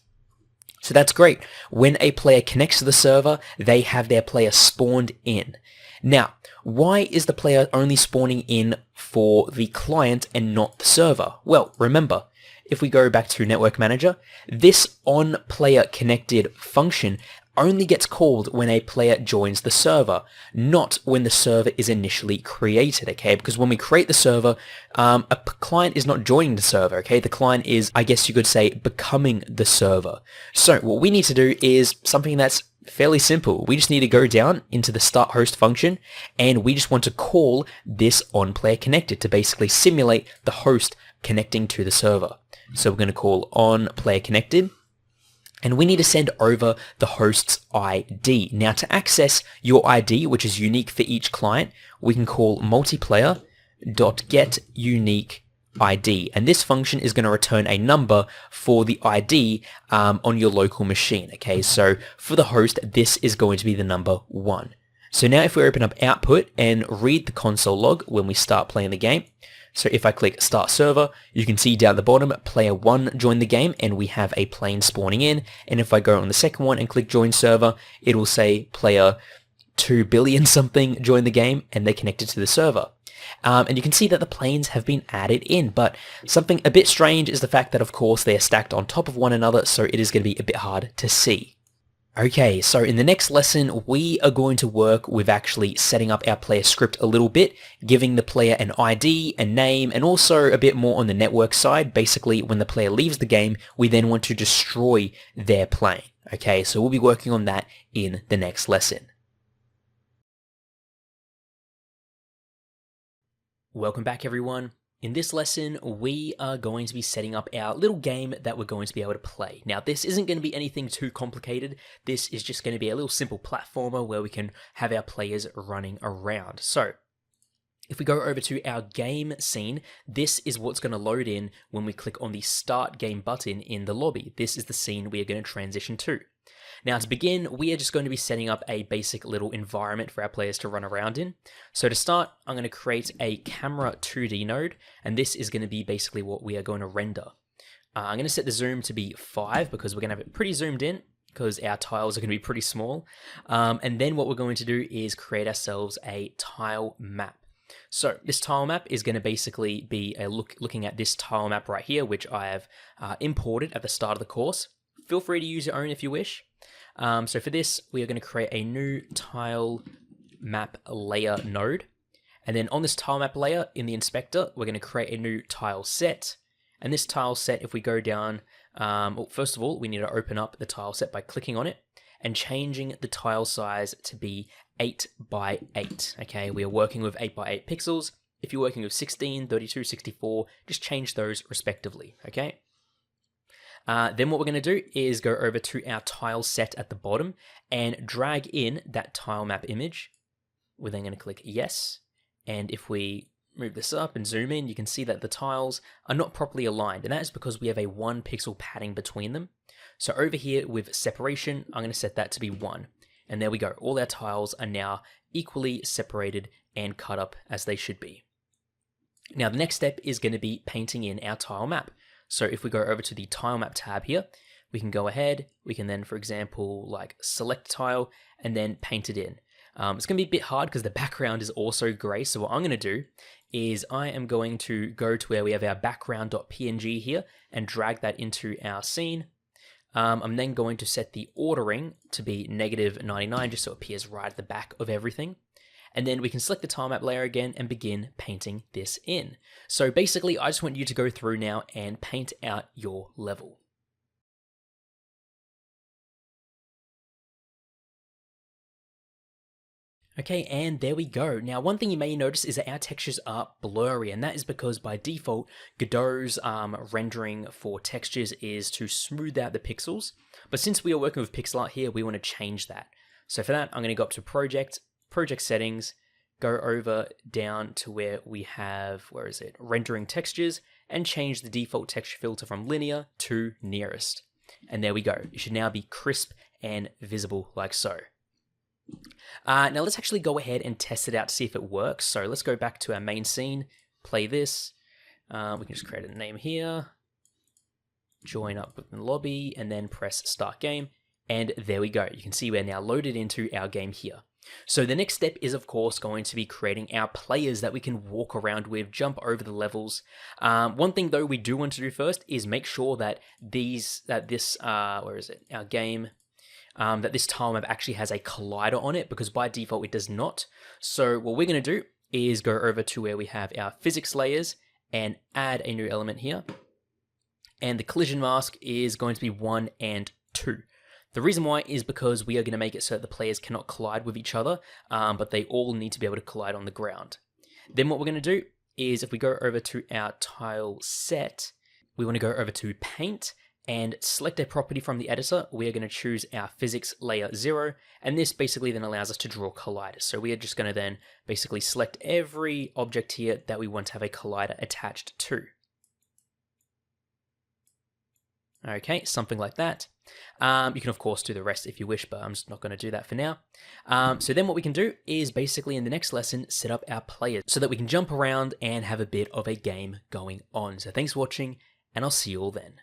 So that's great. When a player connects to the server, they have their player spawned in. Now, why is the player only spawning in for the client and not the server? Well, remember, if we go back to Network Manager, this onPlayerConnected function only gets called when a player joins the server, not when the server is initially created, okay? Because when we create the server, a client is not joining the server, okay? The client is, I guess you could say, becoming the server. So what we need to do is something that's fairly simple. We just need to go down into the start host function, and we just want to call this onPlayerConnected to basically simulate the host connecting to the server. So we're going to call onPlayerConnected. And we need to send over the host's ID. Now to access your ID, which is unique for each client, we can call multiplayer.getUniqueID. And this function is going to return a number for the ID on your local machine. Okay, so for the host, this is going to be the number 1. So now if we open up output and read the console log when we start playing the game, so if I click Start Server, you can see down the bottom, Player 1 joined the game, and we have a plane spawning in. And if I go on the second one and click Join Server, it will say Player 2 billion something joined the game, and they connected to the server. And you can see that the planes have been added in, but something a bit strange is the fact that, of course, they are stacked on top of one another, so it is going to be a bit hard to see. Okay, so in the next lesson, we are going to work with actually setting up our player script a little bit, giving the player an ID, a name, and also a bit more on the network side. Basically, when the player leaves the game, we then want to destroy their plane. Okay, so we'll be working on that in the next lesson. Welcome back, everyone. In this lesson, we are going to be setting up our little game that we're going to be able to play. Now, this isn't going to be anything too complicated. This is just going to be a little simple platformer where we can have our players running around. So, if we go over to our game scene, this is what's going to load in when we click on the Start Game button in the lobby. This is the scene we are going to transition to. Now to begin, we are just going to be setting up a basic little environment for our players to run around in. So to start, I'm going to create a camera 2D node, and this is going to be basically what we are going to render. I'm going to set the zoom to be 5 because we're going to have it pretty zoomed in because our tiles are going to be pretty small. And then what we're going to do is create ourselves a tile map. So this tile map is going to basically be a looking at this tile map right here, which I have imported at the start of the course. Feel free to use your own if you wish. So for this, we are going to create a new tile map layer node. And then on this tile map layer in the inspector, we're going to create a new tile set. And this tile set, if we go down, well, first of all, we need to open up the tile set by clicking on it and changing the tile size to be 8 by 8. Okay, we are working with 8 by 8 pixels. If you're working with 16, 32, 64, just change those respectively. Okay. Then what we're going to do is go over to our tile set at the bottom and drag in that tile map image. We're then going to click yes. And if we move this up and zoom in, you can see that the tiles are not properly aligned. And that is because we have a 1 pixel padding between them. So over here with separation, I'm going to set that to be 1. And there we go. All our tiles are now equally separated and cut up as they should be. Now the next step is going to be painting in our tile map. So if we go over to the tile map tab here, we can go ahead, we can then, for example, like select tile and then paint it in. It's going to be a bit hard because the background is also gray. So what I'm going to do is I am going to go to where we have our background.png here and drag that into our scene. I'm then going to set the ordering to be -99 just so it appears right at the back of everything. And then we can select the tile map layer again and begin painting this in. So basically, I just want you to go through now and paint out your level. Okay, and there we go. Now, one thing you may notice is that our textures are blurry, and that is because by default, Godot's rendering for textures is to smooth out the pixels. But since we are working with pixel art here, we want to change that. So for that, I'm going to go up to Project Settings, go over down to where we have, where is it, rendering textures, and change the default texture filter from linear to nearest. And there we go. It should now be crisp and visible like so. Now let's actually go ahead and test it out to see if it works. So let's go back to our main scene, play this. We can just create a name here, join up with the lobby, and then press start game. And there we go. You can see we're now loaded into our game here. So the next step is, of course, going to be creating our players that we can walk around with, jump over the levels. One thing, though, we do want to do first is make sure that our game, that this tile map actually has a collider on it, because by default it does not. So what we're going to do is go over to where we have our physics layers and add a new element here. And the collision mask is going to be 1 and 2. The reason why is because we are going to make it so that the players cannot collide with each other, but they all need to be able to collide on the ground. Then what we're going to do is, if we go over to our tile set, we want to go over to paint and select a property from the editor. We are going to choose our physics layer 0, and this basically then allows us to draw colliders. So we are just going to then basically select every object here that we want to have a collider attached to. Okay, something like that. You can of course do the rest if you wish, but I'm just not going to do that for now. So then what we can do is basically in the next lesson set up our players so that we can jump around and have a bit of a game going on. So thanks for watching, and I'll see you all then.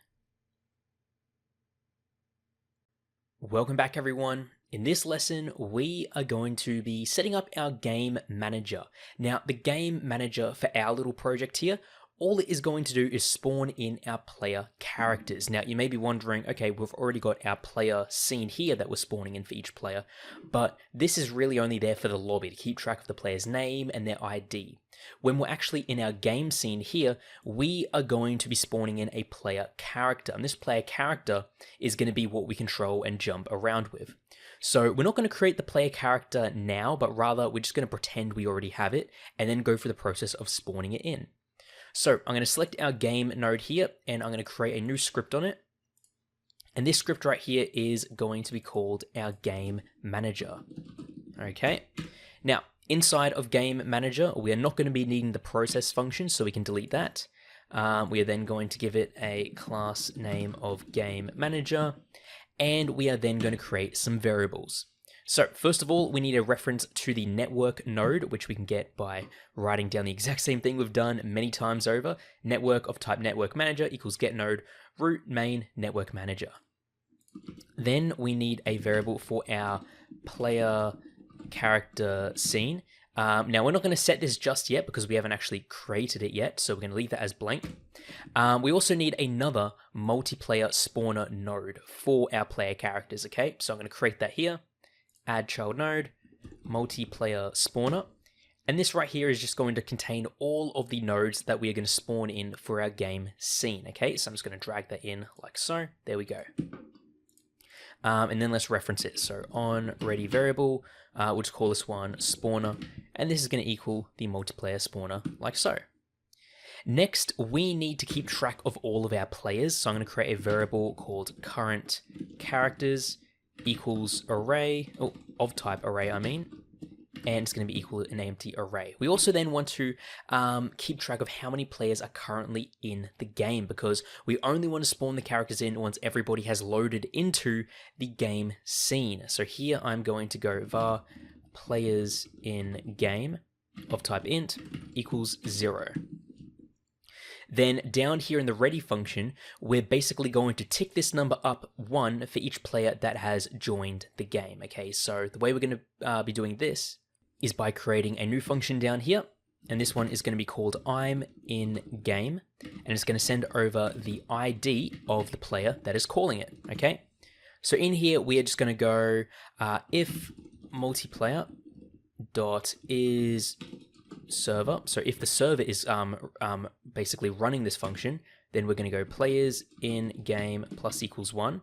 Welcome back, everyone. In this lesson, we are going to be setting up our game manager. Now, the game manager for our little project here, all it is going to do is spawn in our player characters. Now, you may be wondering, okay, we've already got our player scene here that we're spawning in for each player, but this is really only there for the lobby to keep track of the player's name and their ID. When we're actually in our game scene here, we are going to be spawning in a player character, and this player character is going to be what we control and jump around with. So we're not going to create the player character now, but rather we're just going to pretend we already have it and then go through the process of spawning it in. So I'm going to select our game node here, and I'm going to create a new script on it. And this script right here is going to be called our game manager. Okay. Now, inside of game manager, we are not going to be needing the process function, so we can delete that. We are then going to give it a class name of game manager, and we are then going to create some variables. So first of all, we need a reference to the network node, which we can get by writing down the exact same thing we've done many times over. Network of type network manager equals get node root main network manager. Then we need a variable for our player character scene. Now we're not going to set this just yet because we haven't actually created it yet, so we're going to leave that as blank. We also need another multiplayer spawner node for our player characters, okay? So I'm going to create that here. Add child node, multiplayer spawner, and this right here is just going to contain all of the nodes that we are going to spawn in for our game scene, okay? So I'm just going to drag that in like so, there we go. And then let's reference it. So on ready variable, we'll just call this one spawner, and this is going to equal the multiplayer spawner like so. Next, we need to keep track of all of our players, so I'm going to create a variable called current characters equals array, of type array I mean, and it's going to be equal to an empty array. We also then want to keep track of how many players are currently in the game, because we only want to spawn the characters in once everybody has loaded into the game scene. So here I'm going to go var players in game of type int equals 0. Then down here in the ready function, we're basically going to tick this number up 1 for each player that has joined the game. Okay, so the way we're going to be doing this is by creating a new function down here, and this one is going to be called I'm in game, and it's going to send over the ID of the player that is calling it. Okay, so in here we are just going to go if multiplayer dot is server. So if the server is basically running this function, then we're going to go players in game plus equals 1.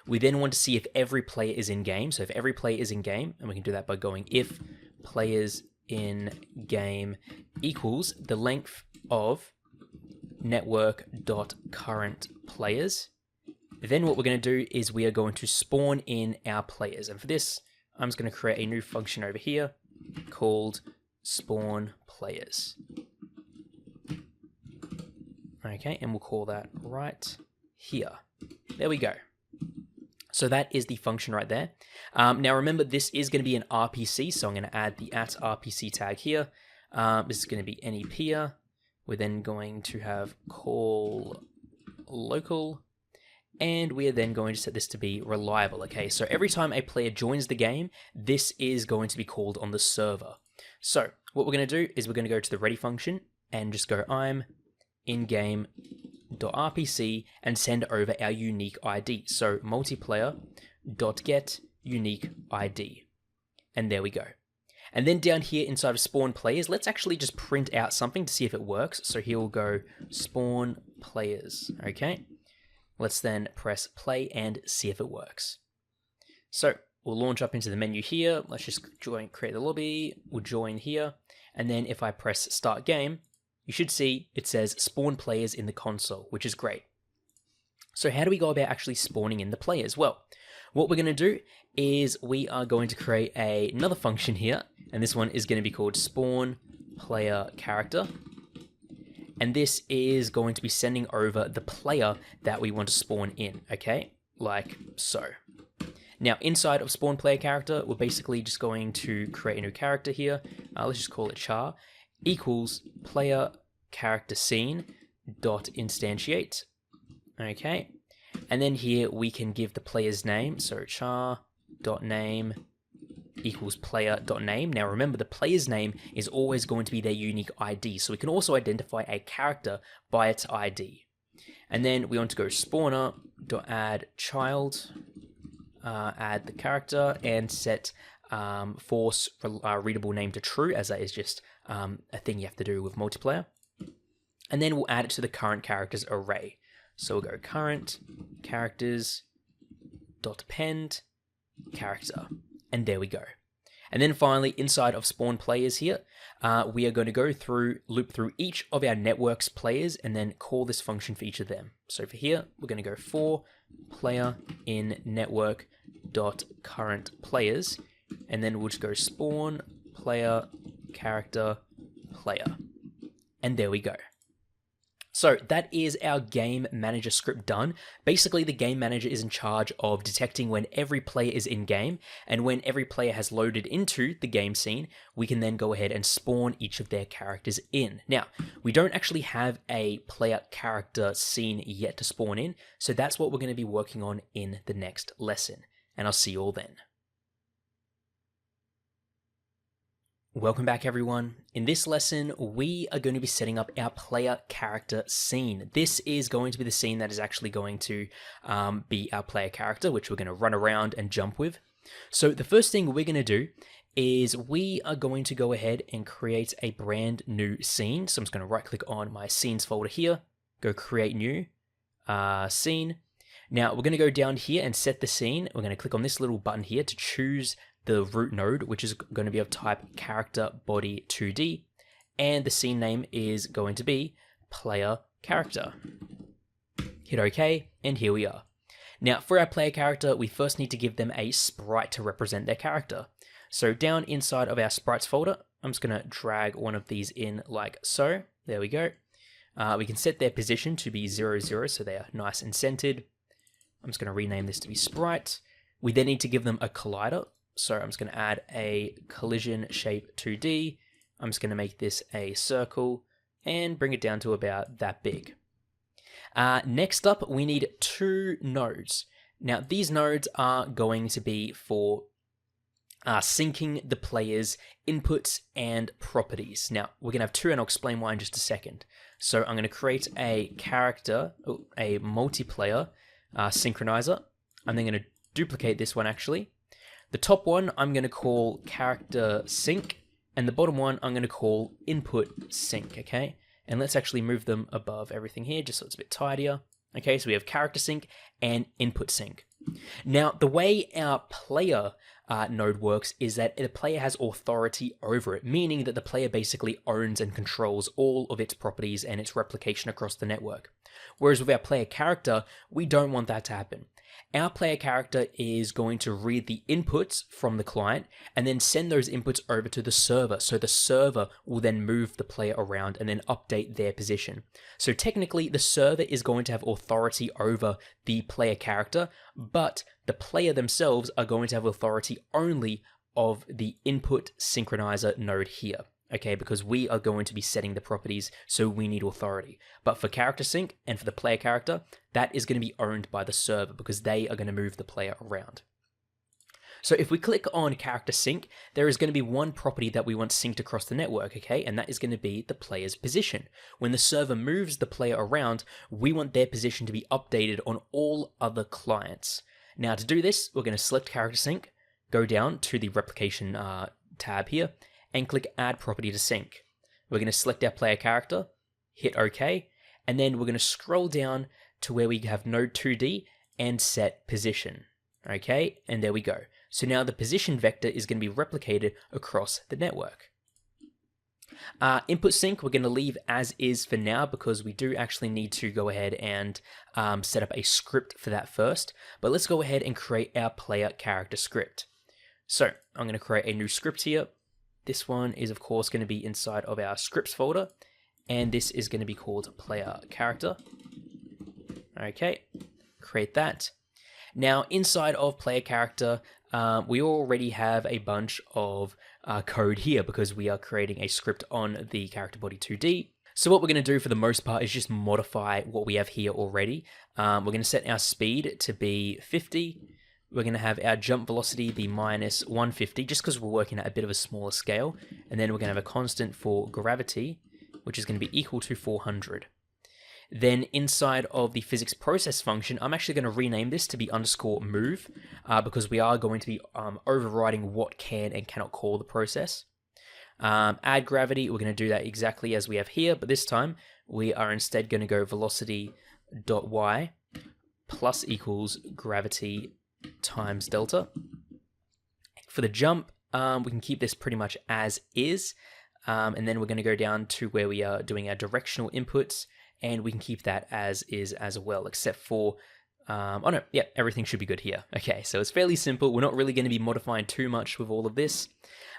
We then want to see if every player is in game. So if every player is in game, and we can do that by going if players in game equals the length of network dot current players. Then what we're going to do is we are going to spawn in our players, and for this I'm just going to create a new function over here called spawn players. Okay, and we'll call that right here. There we go. So that is the function right there. Now remember, this is going to be an RPC, so I'm going to add the @RPC tag here. This is going to be any peer. We're then going to have call local, and we are then going to set this to be reliable. Okay, so every time a player joins the game, this is going to be called on the server. So what we're going to do is we're going to go to the ready function and just go I'm in-game.rpc and send over our unique ID. So multiplayer.get unique ID. And there we go. And then down here inside of spawn players, let's actually just print out something to see if it works. So here we'll go spawn players. Okay. Let's then press play and see if it works. So we'll launch up into the menu here. Let's just create the lobby. We'll join here. And then if I press start game, you should see it says spawn players in the console, which is great. So how do we go about actually spawning in the players? Well, what we're going to do is we are going to create another function here, and this one is going to be called spawn player character. And this is going to be sending over the player that we want to spawn in, okay? Like so. Now, inside of spawn player character, we're basically just going to create a new character here. Let's just call it char. Equals player character scene dot instantiate. Okay, and then here we can give the player's name. So char dot name equals player dot name. Now remember, the player's name is always going to be their unique ID. So we can also identify a character by its ID. And then we want to go spawner dot add child, add the character, and set force readable name to true, as that is just a thing you have to do with multiplayer. And then we'll add it to the current characters array. So we'll go current characters dot append character, and there we go. And then finally, inside of spawn players here, we are going to go through, loop through each of our network's players, and then call this function for each of them. So for here, we're going to go for player in network dot current players, and then we'll just go spawn player character player, and there we go. So that is our game manager script done. Basically, the game manager is in charge of detecting when every player is in game, and when every player has loaded into the game scene, we can then go ahead and spawn each of their characters in. Now, we don't actually have a player character scene yet to spawn in, so that's what we're going to be working on in the next lesson, and I'll see you all then. Welcome back, everyone. In this lesson, we are going to be setting up our player character scene. This is going to be the scene that is actually going to be our player character, which we're going to run around and jump with. So the first thing we're going to do is we are going to go ahead and create a brand new scene. So I'm just going to right click on my scenes folder here, go create new scene. Now we're going to go down here and set the scene. We're going to click on this little button here to choose the root node, which is going to be of type character body 2D, and the scene name is going to be player character. Hit OK, and here we are. Now for our player character, we first need to give them a sprite to represent their character. So down inside of our sprites folder, I'm just going to drag one of these in like so. There we go. We can set their position to be 0, 0, so they are nice and centered. I'm just going to rename this to be sprite. We then need to give them a collider. So I'm just going to add a collision shape 2D. I'm just going to make this a circle and bring it down to about that big. Next up, we need 2 nodes. Now these nodes are going to be for syncing the player's inputs and properties. Now we're going to have 2, and I'll explain why in just a second. So I'm going to create a character, a multiplayer synchronizer. I'm then going to duplicate this one actually. The top one I'm going to call character sync, and the bottom one I'm going to call input sync, okay? And let's actually move them above everything here just so it's a bit tidier. Okay, so we have character sync and input sync. Now, the way our player node works is that the player has authority over it, meaning that the player basically owns and controls all of its properties and its replication across the network. Whereas with our player character, we don't want that to happen. Our player character is going to read the inputs from the client and then send those inputs over to the server. So the server will then move the player around and then update their position. So technically the server is going to have authority over the player character, but the player themselves are going to have authority only of the input synchronizer node here. Okay, because we are going to be setting the properties, so we need authority. But for character sync and for the player character, that is going to be owned by the server because they are going to move the player around. So if we click on character sync, there is going to be one property that we want synced across the network, okay? And that is going to be the player's position. When the server moves the player around, we want their position to be updated on all other clients. Now to do this, we're going to select character sync, go down to the replication tab here, and click Add Property to Sync. We're going to select our player character, hit OK, and then we're going to scroll down to where we have Node 2D and set position. Okay, and there we go. So now the position vector is going to be replicated across the network. Input sync we're going to leave as is for now because we do actually need to go ahead and set up a script for that first. But let's go ahead and create our player character script. So I'm going to create a new script here. This one is of course going to be inside of our scripts folder, and this is going to be called player character. Okay, create that. Now inside of player character, we already have a bunch of code here because we are creating a script on the character body 2D. So what we're going to do for the most part is just modify what we have here already. We're going to set our speed to be 50. We're going to have our jump velocity be minus 150, just because we're working at a bit of a smaller scale. And then we're going to have a constant for gravity, which is going to be equal to 400. Then inside of the physics process function, I'm actually going to rename this to be _move, because we are going to be overriding what can and cannot call the process. Add gravity, we're going to do that exactly as we have here, but this time we are instead going to go velocity.y plus equals gravity times delta. For the jump, we can keep this pretty much as is, and then we're going to go down to where we are doing our directional inputs, and we can keep that as is as well, except for, oh no, yeah, everything should be good here. Okay, so it's fairly simple. We're not really going to be modifying too much with all of this.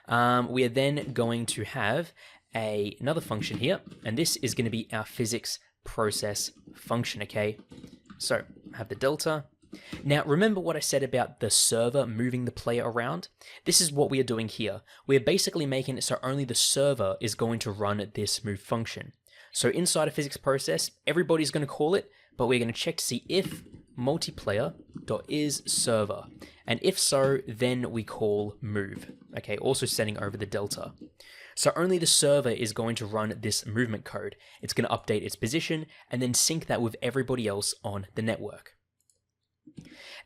We are then going to have another function here, and this is going to be our physics process function, okay? So, have the delta. Now, remember what I said about the server moving the player around? This is what we are doing here. We're basically making it so only the server is going to run this move function. So inside a physics process, everybody's going to call it, but we're going to check to see if multiplayer.isServer. And if so, then we call move. Okay, also setting over the delta. So only the server is going to run this movement code. It's going to update its position and then sync that with everybody else on the network.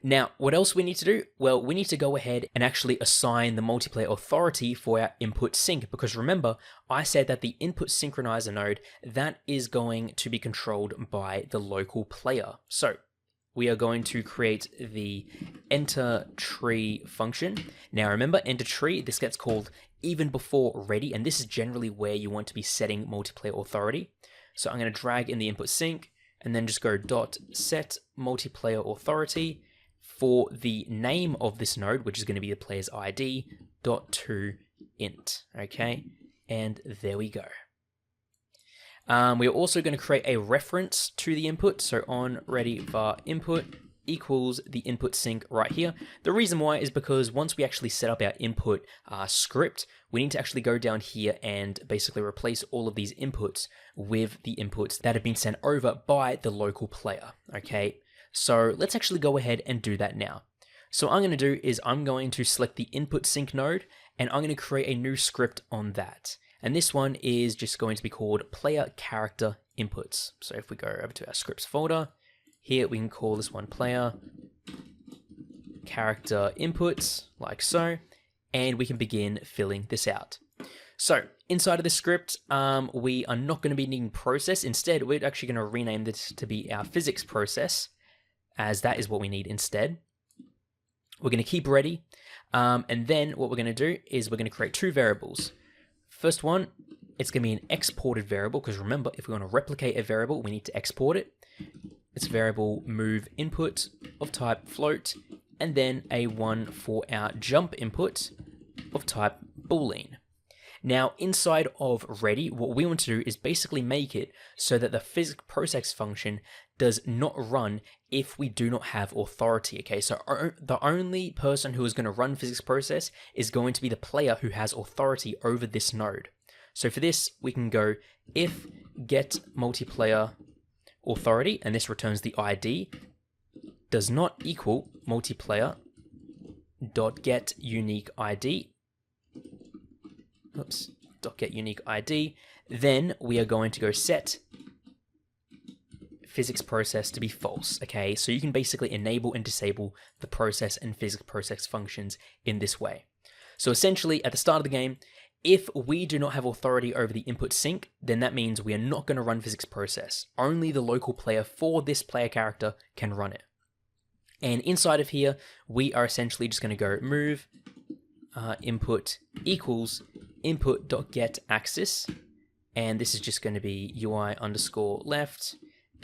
Now, what else we need to do? Well, we need to go ahead and actually assign the multiplayer authority for our input sync, because remember, I said that the input synchronizer node, that is going to be controlled by the local player. So we are going to create the enter tree function. Now remember, enter tree, this gets called even before ready, and this is generally where you want to be setting multiplayer authority. So I'm going to drag in the input sync, and then just go dot set multiplayer authority for the name of this node, which is going to be the player's ID, dot to int, okay? And there we go. We're also going to create a reference to the input, so on ready var input equals the input sync right here. The reason why is because once we actually set up our input script, we need to actually go down here and basically replace all of these inputs with the inputs that have been sent over by the local player, okay? So let's actually go ahead and do that now. So what I'm going to do is I'm going to select the input sync node, and I'm going to create a new script on that. And this one is just going to be called player character inputs. So if we go over to our scripts folder, here we can call this one player character inputs, like so, and we can begin filling this out. So inside of this script, we are not going to be needing process. Instead, we're actually going to rename this to be our physics process, as that is what we need instead. We're going to keep ready, and then what we're going to do is we're going to create two variables. First one, it's going to be an exported variable, because remember, if we want to replicate a variable, we need to export it. its variable move input of type float, and then a 1 for our jump input of type boolean. Now, inside of ready, what we want to do is basically make it so that the physicprocess function does not run if we do not have authority. Okay, so the only person who is going to run physicprocess is going to be the player who has authority over this node. So for this, we can go if get multiplayer authority, and this returns the ID, does not equal multiplayer dot get unique ID. Oops, dot get unique ID. Then we are going to go set physicprocess to be false. Okay, so you can basically enable and disable the process and physicprocess functions in this way. So essentially, at the start of the game, if we do not have authority over the input sync, then that means we are not going to run physicprocess. Only the local player for this player character can run it. And inside of here, we are essentially just going to go move input equals input.get axis, and this is just going to be UI underscore left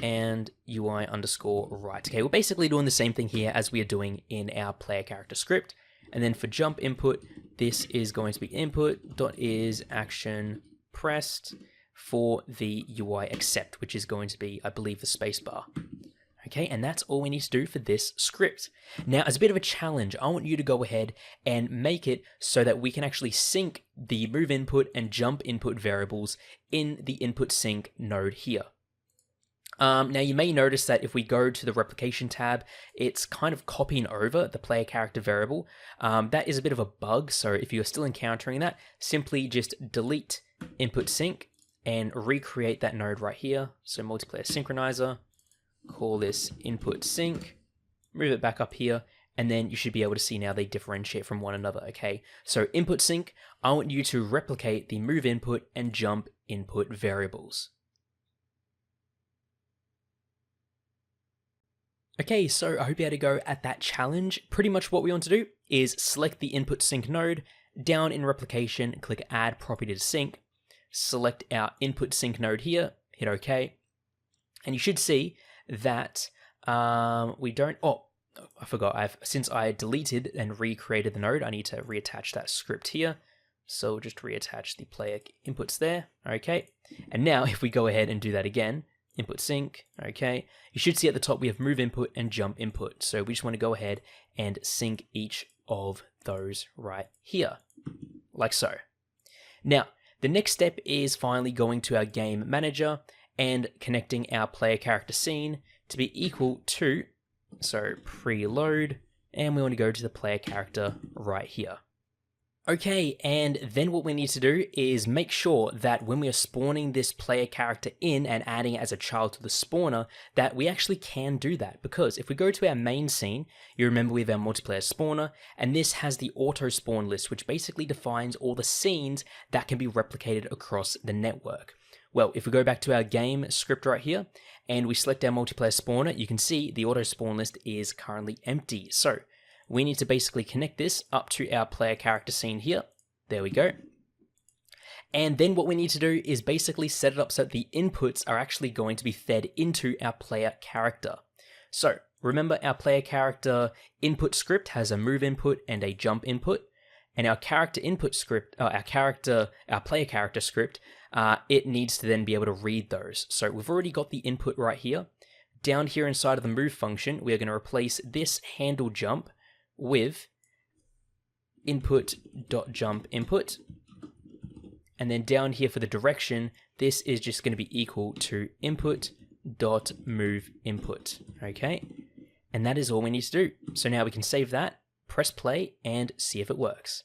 and UI underscore right. Okay, we're basically doing the same thing here as we are doing in our player character script. And then for jump input, this is going to be input.is action pressed for the UI accept, which is going to be, I believe, the spacebar. Okay, and that's all we need to do for this script. Now, as a bit of a challenge, I want you to go ahead and make it so that we can actually sync the move input and jump input variables in the input sync node here. Now, you may notice that if we go to the replication tab, it's kind of copying over the player character variable. That is a bit of a bug, so if you're still encountering that, simply just delete input sync and recreate that node right here. So multiplayer synchronizer, call this input sync, move it back up here, and then you should be able to see now they differentiate from one another, okay? So input sync, I want you to replicate the move input and jump input variables. Okay, so I hope you had a go at that challenge. Pretty much what we want to do is select the input sync node, down in replication, click add property to sync, select our input sync node here, hit OK, and you should see that we don't, oh, I forgot, since I deleted and recreated the node, I need to reattach that script here. So just reattach the player inputs there, okay. And now if we go ahead and do that again, input sync, okay, you should see at the top we have move input and jump input. So we just want to go ahead and sync each of those right here, like so. Now, the next step is finally going to our game manager and connecting our player character scene to be equal to, so preload, and we want to go to the player character right here. Okay, and then what we need to do is make sure that when we are spawning this player character in and adding it as a child to the spawner, that we actually can do that. Because if we go to our main scene, you remember we have our multiplayer spawner, and this has the auto spawn list, which basically defines all the scenes that can be replicated across the network. Well, if we go back to our game script right here, and we select our multiplayer spawner, you can see the auto spawn list is currently empty. So we need to basically connect this up to our player character scene here. There we go. And then what we need to do is basically set it up so that the inputs are actually going to be fed into our player character. So remember, our player character input script has a move input and a jump input. And our character input script, our player character script, it needs to then be able to read those. So we've already got the input right here. Down here inside of the move function, we are going to replace this handle jump with input.jump input. And then down here for the direction, this is just going to be equal to input.move input. Okay. And that is all we need to do. So now we can save that, press play, and see if it works.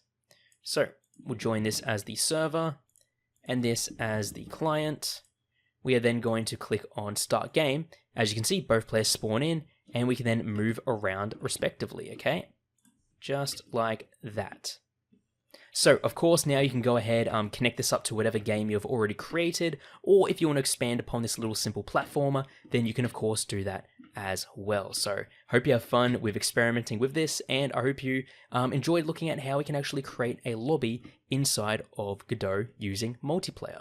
So we'll join this as the server and this as the client. We are then going to click on start game. As you can see, both players spawn in and we can then move around respectively, okay? Just like that. So, of course, now you can go ahead, connect this up to whatever game you've already created, or if you want to expand upon this little simple platformer, then you can, of course, do that as well. So, hope you have fun with experimenting with this, and I hope you enjoyed looking at how we can actually create a lobby inside of Godot using multiplayer.